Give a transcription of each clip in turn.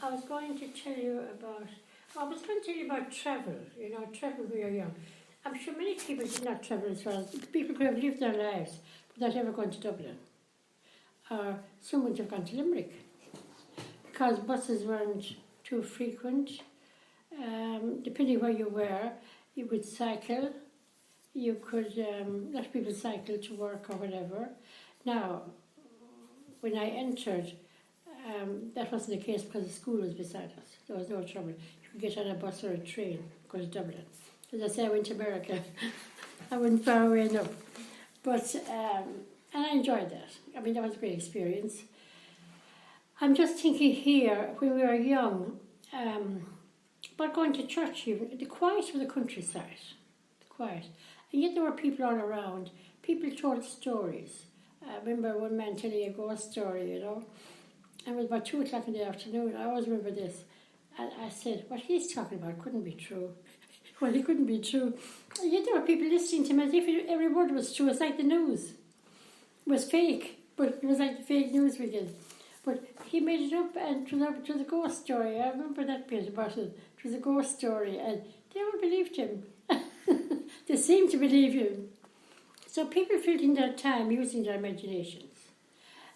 I was going to tell you about, I was going to tell you about travel, travel when you're young. I'm sure many people did not travel as well. People could have lived their lives without ever going to Dublin. Or some would have gone to Limerick because buses weren't too frequent. Depending where you were, you would cycle. You could, let people cycle to work or whatever. Now, when I entered, that wasn't the case because the school was beside us. There was no trouble. You could get on a bus or a train, go to Dublin. As I say, I went to America. I went far away enough. But, and I enjoyed that. I mean, that was a great experience. I'm just thinking here, when we were young, about going to church even, the quiet of the countryside, the quiet. And yet there were people all around. People told stories. I remember one man telling a ghost story, And it was about 2 o'clock in the afternoon. I always remember this. And I said, what he's talking about couldn't be true. Well, it couldn't be true. And yet there were people listening to him as if every word was true. It's like the news. It was fake, but it was like the fake news we did. But he made it up, and it was a ghost story. I remember that bit about it. It was a ghost story, and they all believed him. They seemed to believe him. So people filled in their time using their imaginations.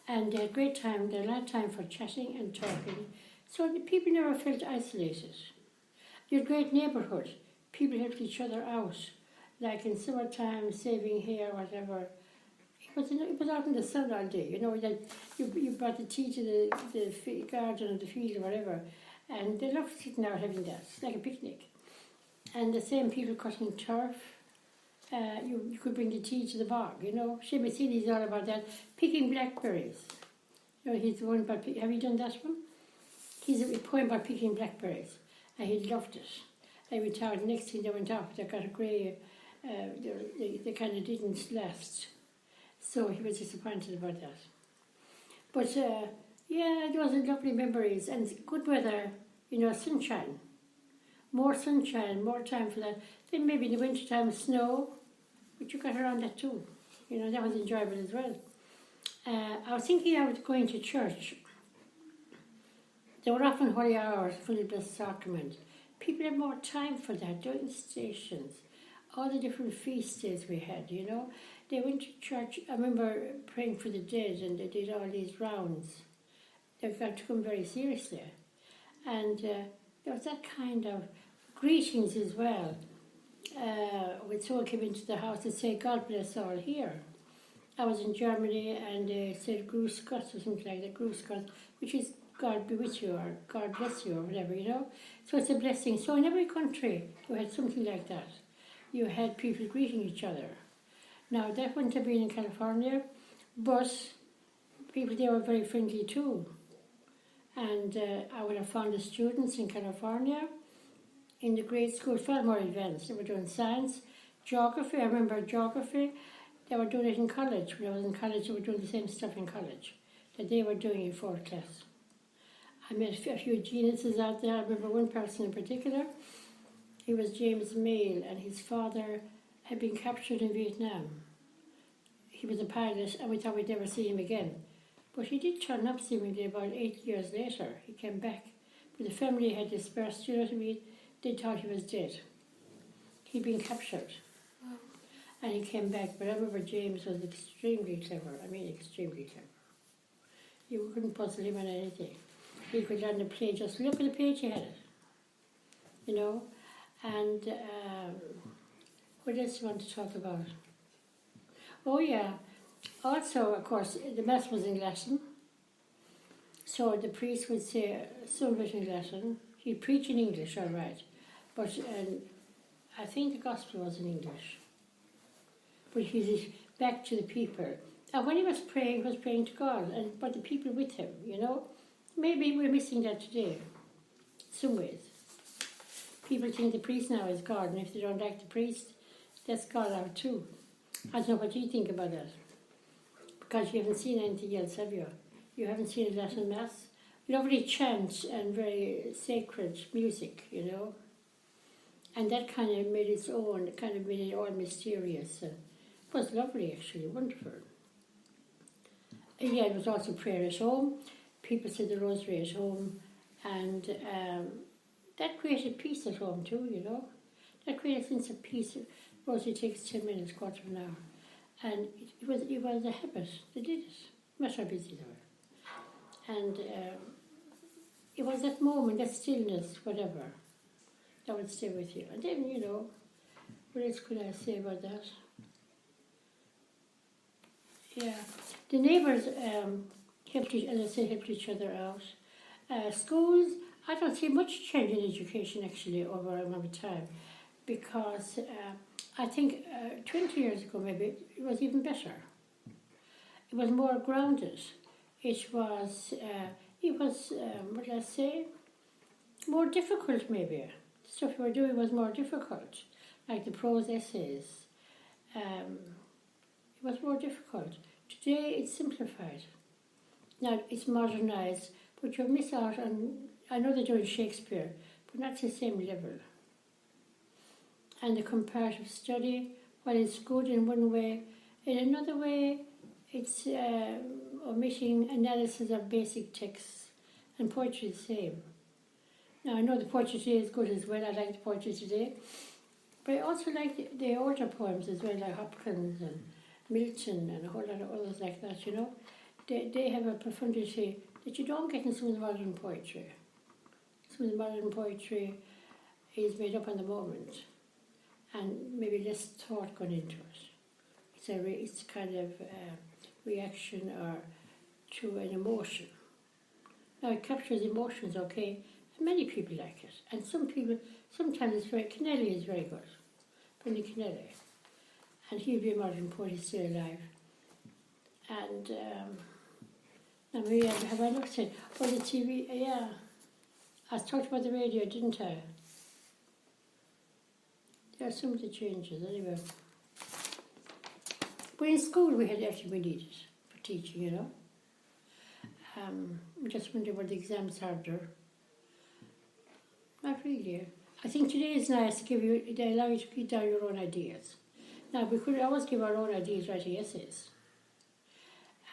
And they had great time, they had a lot of time for chatting and talking. So the people never felt isolated. You had a great neighbourhood. People helped each other out. Like in summertime, saving hair, whatever. It was out in the sun all day, you brought the tea to the garden or the field or whatever. And they loved sitting out having that, like a picnic. And the same people cutting turf. You could bring the tea to the bog, Seamus Healy's all about that. Picking blackberries. He's the one about, have you done that one? He's a poem about picking blackberries. And he loved it. I went out, the next thing they went off, they got a grey, they kind of didn't last. So he was disappointed about that. But yeah, it was lovely memories and good weather, sunshine. More sunshine, more time for that. Then maybe in the winter time snow, but you got around that too. That was enjoyable as well. I was thinking I was going to church. There were often holy hours, fully blessed sacrament. People had more time for that, doing stations, all the different feast days we had, They went to church. I remember praying for the dead, and they did all these rounds. They took them very seriously. And there was that kind of greetings as well. When someone came into the house, they'd say, God bless all here. I was in Germany, and they said Grüß Gott or something like that, Grüß Gott, which is God be with you, or God bless you, or whatever, So it's a blessing. So in every country, you had something like that. You had people greeting each other. Now, that wouldn't have been in California, but people there were very friendly too. And I would have found the students in California, in the grade school, far more advanced. They were doing science, geography. I remember geography. They were doing it in college. When I was in college, they were doing the same stuff in college that they were doing in 4th class. I met a few geniuses out there. I remember one person in particular. He was James Mail, and his father had been captured in Vietnam. He was a pilot, and we thought we'd never see him again. But he did turn up seemingly about 8 years later. He came back. But the family had dispersed, you know what I mean? They thought he was dead. He'd been captured. Wow. And he came back. But I remember James was extremely clever. Extremely clever. You couldn't puzzle him on anything. He could learn the play, just look at the page, he had it. And what else do you want to talk about? Oh yeah, also of course the Mass was in Latin. So the priest would say some of it in Latin. He'd preach in English, all right. But I think the Gospel was in English. But he was back to the people. And when he was praying to God, but the people with him, Maybe we're missing that today, some ways. People think the priest now is God, and if they don't like the priest, that's God out too. I don't know what you think about that. Because you haven't seen anything else, have you? You haven't seen a Latin Mass. Lovely chant and very sacred music, And that kind of made its own, kind of made it all mysterious. It was lovely, actually, wonderful. And yeah, it was also prayer at home. People said the rosary at home. And that created peace at home too, you know. That created a sense of peace. It mostly takes 10 minutes, quarter of an hour. And it was a habit. They did it. Not how busy they were. And it was that moment, that stillness, whatever, that would stay with you. And then, you know, what else could I say about that? Yeah. The neighbours helped each other out. Schools, I don't see much change in education actually over a amount of time, because I think 20 years ago maybe it was even better. It was more grounded. It was what did I say? More difficult maybe. The stuff we were doing was more difficult, like the prose essays. It was more difficult. Today it's simplified. Now it's modernised, but you miss out on, I know they're doing Shakespeare, but not to the same level. And the comparative study, while it's good in one way, in another way it's omitting analysis of basic texts, and poetry is the same. Now I know the poetry today is good as well, I like the poetry today, but I also like the older poems as well, like Hopkins and Milton and a whole lot of others like that, you know. They have a profundity that you don't get in some of the modern poetry. Some of the modern poetry is made up on the moment, and maybe less thought gone into it. It's kind of reaction or to an emotion. Now it captures emotions, okay, and many people like it. And some people, sometimes it's very, Kennelly is very good. Billy Kennelly. And he'll be a modern poet, he's still alive. And now Maureen, have I not said, oh the TV, yeah. I talked about the radio, didn't I? There are some of the changes, anyway. But in school we had everything we needed for teaching, you know. I just wonder were the exams harder. Not really. I think today is nice to give you, they allow you to get down your own ideas. Now we could always give our own ideas writing essays.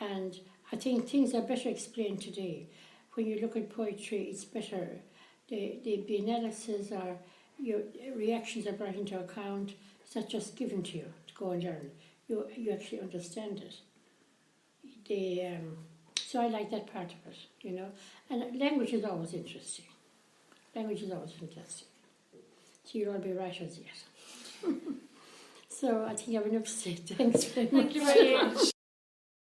And I think things are better explained today. When you look at poetry, it's better. The analysis or your reactions are brought into account. It's not just given to you to go and learn. You actually understand it. So I like that part of it, you know. And language is always interesting. Language is always fantastic. So you'll all be writers yet. So I think I have enough to say. Thanks very much. Thank you very much.